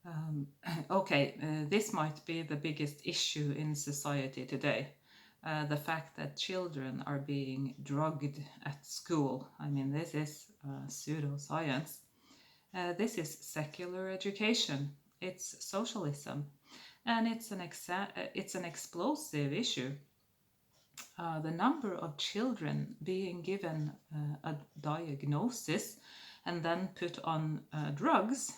Um, okay, this might be the biggest issue in society today. The fact that children are being drugged at school. I mean, this is pseudoscience. This is secular education. It's socialism. And it's an explosive issue. The number of children being given a diagnosis and then put on drugs,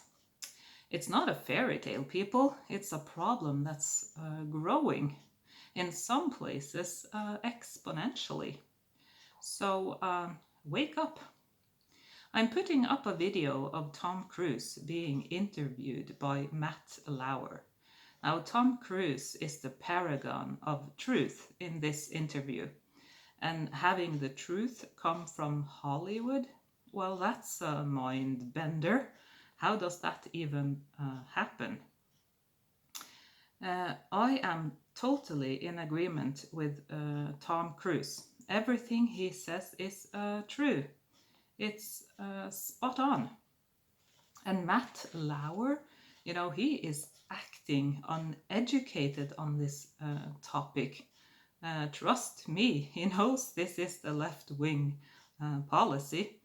it's not a fairy tale, people. It's a problem that's growing, in some places exponentially. So wake up. I'm putting up a video of Tom Cruise being interviewed by Matt Lauer. Now, Tom Cruise is the paragon of truth in this interview. And having the truth come from Hollywood, well, that's a mind bender. How does that even happen? I am totally in agreement with Tom Cruise. Everything he says is true. It's spot on. And Matt Lauer, he is acting uneducated on this topic. Trust me, he knows this is the left wing policy.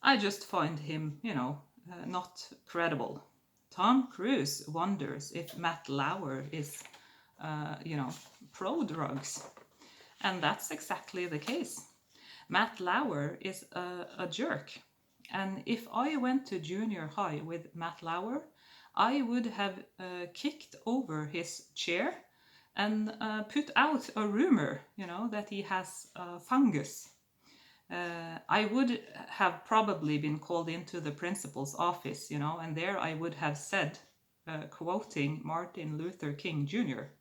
I just find him, not credible. Tom Cruise wonders if Matt Lauer is, pro drugs. And that's exactly the case. Matt Lauer is a jerk. And if I went to junior high with Matt Lauer, I would have kicked over his chair and put out a rumor, that he has fungus. I would have probably been called into the principal's office, and there I would have said, quoting Martin Luther King Jr.,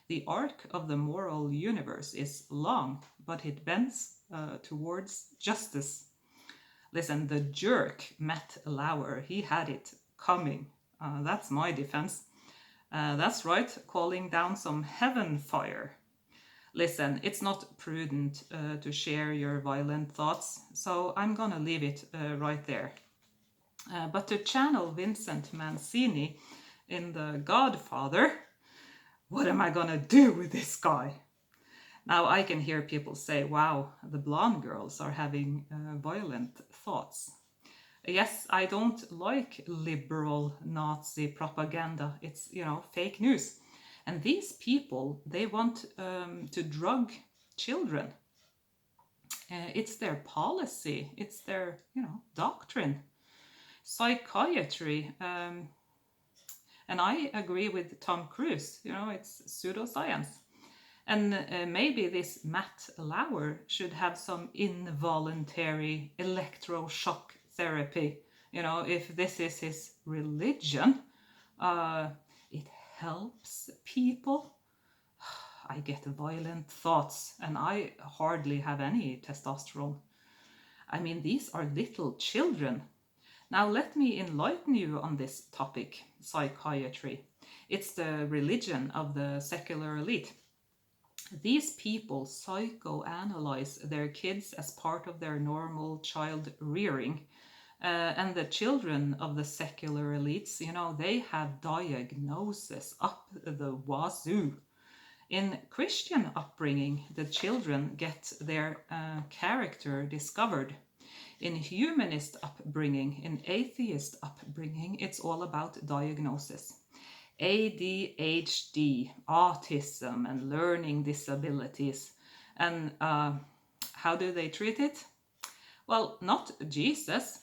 "The arc of the moral universe is long, but it bends towards justice." Listen, the jerk, Matt Lauer, he had it coming. That's my defense. That's right, calling down some heaven fire. Listen, it's not prudent to share your violent thoughts, so I'm gonna leave it right there. But to channel Vincent Mancini in The Godfather, what am I gonna do with this guy? Now I can hear people say, wow, the blonde girls are having violent thoughts. Yes, I don't like liberal Nazi propaganda. It's, fake news. And these people, they want to drug children. It's their policy. It's their, doctrine. Psychiatry. And I agree with Tom Cruise. It's pseudoscience. And maybe this Matt Lauer should have some involuntary electroshock therapy. If this is his religion, it helps people. I get violent thoughts, and I hardly have any testosterone. I mean, these are little children. Now, let me enlighten you on this topic, psychiatry. It's the religion of the secular elite. These people psychoanalyze their kids as part of their normal child rearing. And the children of the secular elites, they have diagnosis up the wazoo. In Christian upbringing, the children get their character discovered. In humanist upbringing, in atheist upbringing, it's all about diagnosis. ADHD, autism, and learning disabilities. And how do they treat it? Well, not Jesus,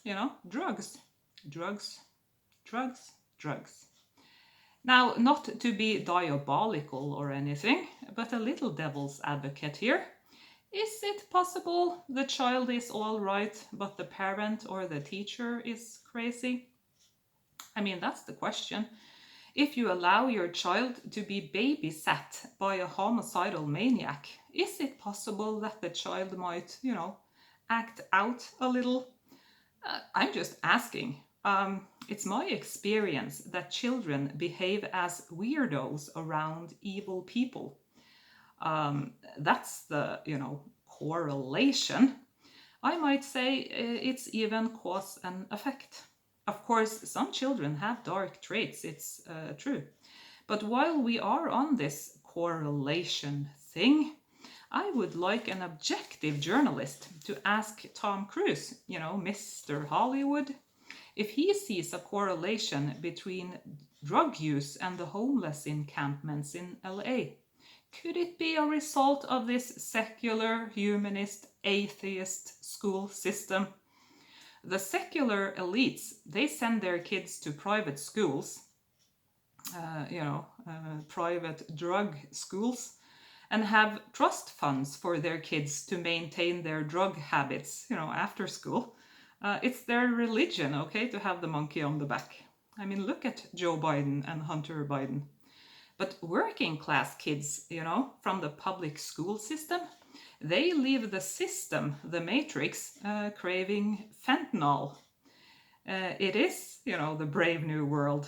drugs. Drugs, drugs, drugs. Now, not to be diabolical or anything, but a little devil's advocate here. Is it possible the child is all right, but the parent or the teacher is crazy? I mean, that's the question. If you allow your child to be babysat by a homicidal maniac, is it possible that the child might, act out a little? I'm just asking. It's my experience that children behave as weirdos around evil people. That's the, correlation. I might say it's even cause and effect. Of course, some children have dark traits, it's true. But while we are on this correlation thing, I would like an objective journalist to ask Tom Cruise, Mr. Hollywood, if he sees a correlation between drug use and the homeless encampments in LA. Could it be a result of this secular, humanist, atheist school system? The secular elites, they send their kids to private schools, private drug schools, and have trust funds for their kids to maintain their drug habits, after school. It's their religion, okay, to have the monkey on the back. I mean, look at Joe Biden and Hunter Biden. But working class kids, from the public school system, they leave the system, the matrix, craving fentanyl. It is, the brave new world.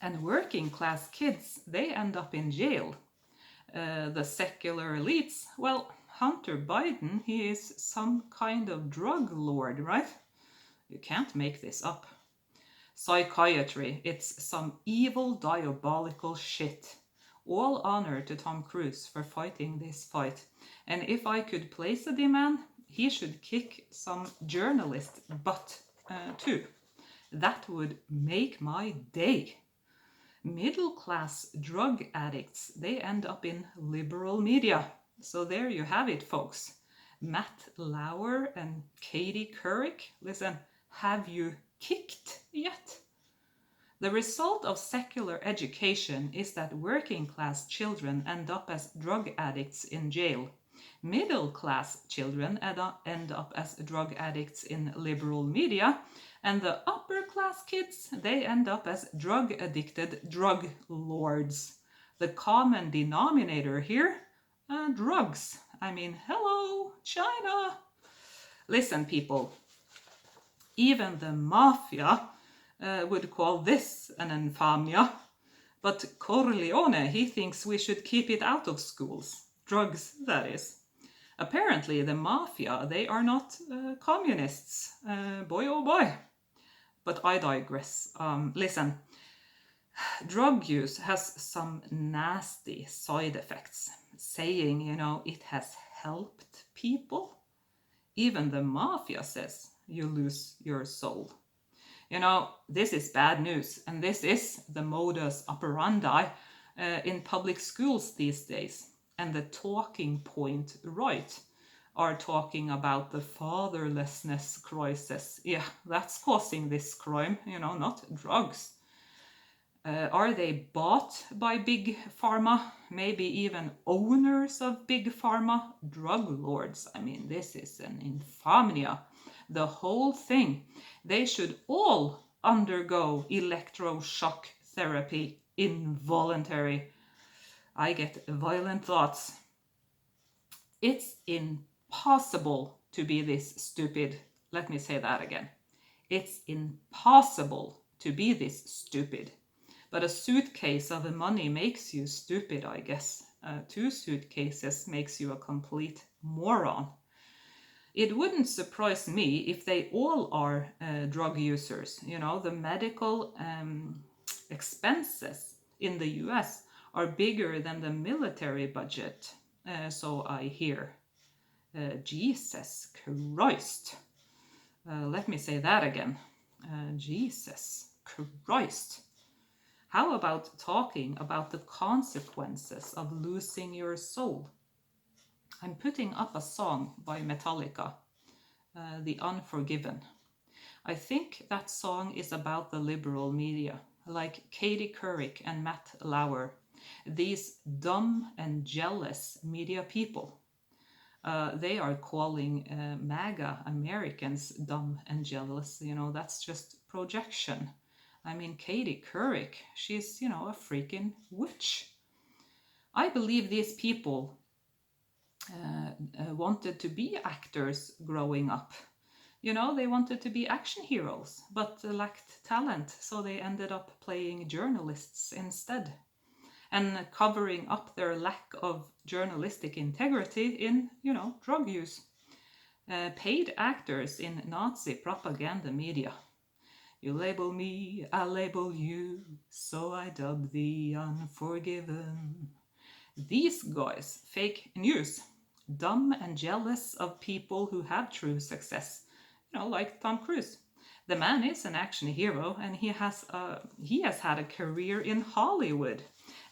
And working class kids, they end up in jail. The secular elites, well, Hunter Biden, he is some kind of drug lord, right? You can't make this up. Psychiatry, it's some evil, diabolical shit. All honor to Tom Cruise for fighting this fight. And if I could place a demand, he should kick some journalist butt too. That would make my day. Middle-class drug addicts, they end up in liberal media. So there you have it, folks. Matt Lauer and Katie Couric, listen, have you kicked yet? The result of secular education is that working class children end up as drug addicts in jail. Middle class children end up as drug addicts in liberal media, and the upper class kids, they end up as drug addicted drug lords. The common denominator here, drugs. I mean, hello, China. Listen, people, even the mafia would call this an infamnia. But Corleone, he thinks we should keep it out of schools. Drugs, that is. Apparently, the mafia, they are not communists. Boy, oh boy. But I digress. Listen, drug use has some nasty side effects. Saying, it has helped people. Even the mafia says you lose your soul. This is bad news, and this is the modus operandi in public schools these days. And the talking point right are talking about the fatherlessness crisis. Yeah, that's causing this crime, not drugs. Are they bought by big pharma? Maybe even owners of big pharma? Drug lords. I mean, this is an infamnia. The whole thing. They should all undergo electroshock therapy, involuntary. I get violent thoughts. It's impossible to be this stupid. Let me say that again. It's impossible to be this stupid. But a suitcase of money makes you stupid, I guess. 2 suitcases makes you a complete moron. It wouldn't surprise me if they all are drug users. The medical expenses in the US are bigger than the military budget. So I hear. Jesus Christ. Let me say that again. Jesus Christ. How about talking about the consequences of losing your soul? I'm putting up a song by Metallica, The Unforgiven. I think that song is about the liberal media, like Katie Couric and Matt Lauer, these dumb and jealous media people. They are calling MAGA Americans dumb and jealous. That's just projection. I mean, Katie Couric, she's, a freaking witch. I believe these people wanted to be actors growing up. They wanted to be action heroes, but lacked talent, so they ended up playing journalists instead, and covering up their lack of journalistic integrity in, drug use. Paid actors in Nazi propaganda media. You label me, I label you, so I dub the unforgiven. These guys fake news, dumb and jealous of people who have true success, like Tom Cruise. The man is an action hero, and he has had a career in Hollywood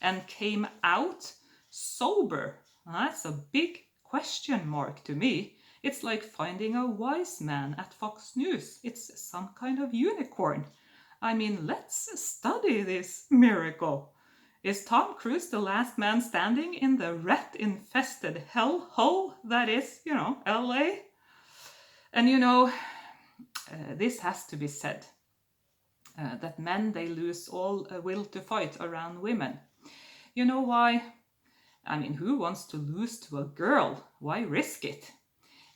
and came out sober. That's a big question mark to me. It's like finding a wise man at Fox News. It's some kind of unicorn. I mean, let's study this miracle. Is Tom Cruise the last man standing in the rat-infested hellhole that is, LA? And this has to be said, that men, they lose all will to fight around women. You know why? I mean, who wants to lose to a girl? Why risk it?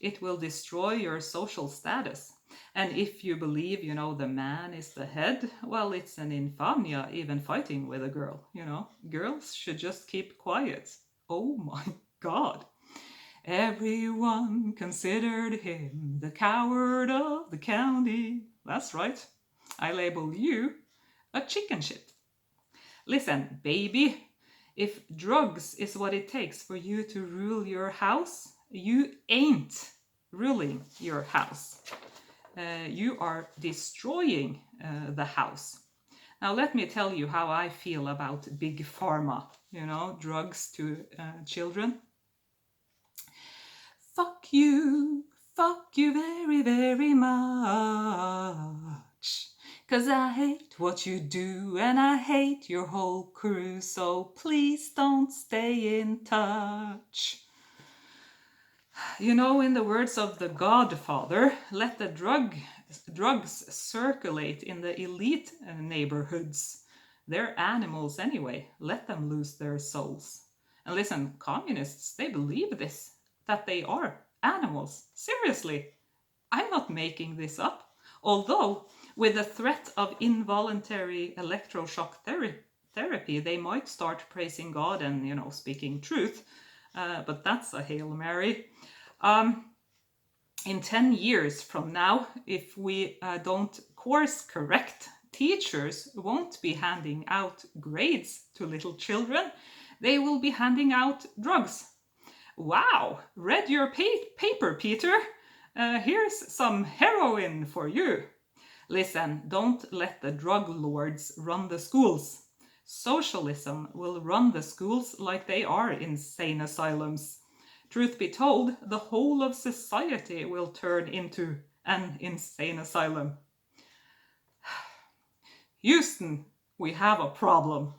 It will destroy your social status. And if you believe, the man is the head, well, it's an infamia even fighting with a girl, Girls should just keep quiet. Oh my God. Everyone considered him the coward of the county. That's right. I label you a chicken shit. Listen, baby, if drugs is what it takes for you to rule your house, you ain't ruling your house. You are destroying the house. Now, let me tell you how I feel about big pharma, drugs to children. Fuck you very, very much. 'Cause I hate what you do and I hate your whole crew, so please don't stay in touch. In the words of the Godfather, let the drugs circulate in the elite neighborhoods. They're animals anyway. Let them lose their souls. And listen, communists, they believe this, that they are animals. Seriously, I'm not making this up. Although, with the threat of involuntary electroshock therapy, they might start praising God and, speaking truth. But that's a Hail Mary. In 10 years from now, if we don't course correct, teachers won't be handing out grades to little children. They will be handing out drugs. Wow, read your paper, Peter. Here's some heroin for you. Listen, don't let the drug lords run the schools. Socialism will run the schools like they are insane asylums. Truth be told, the whole of society will turn into an insane asylum. Houston, we have a problem.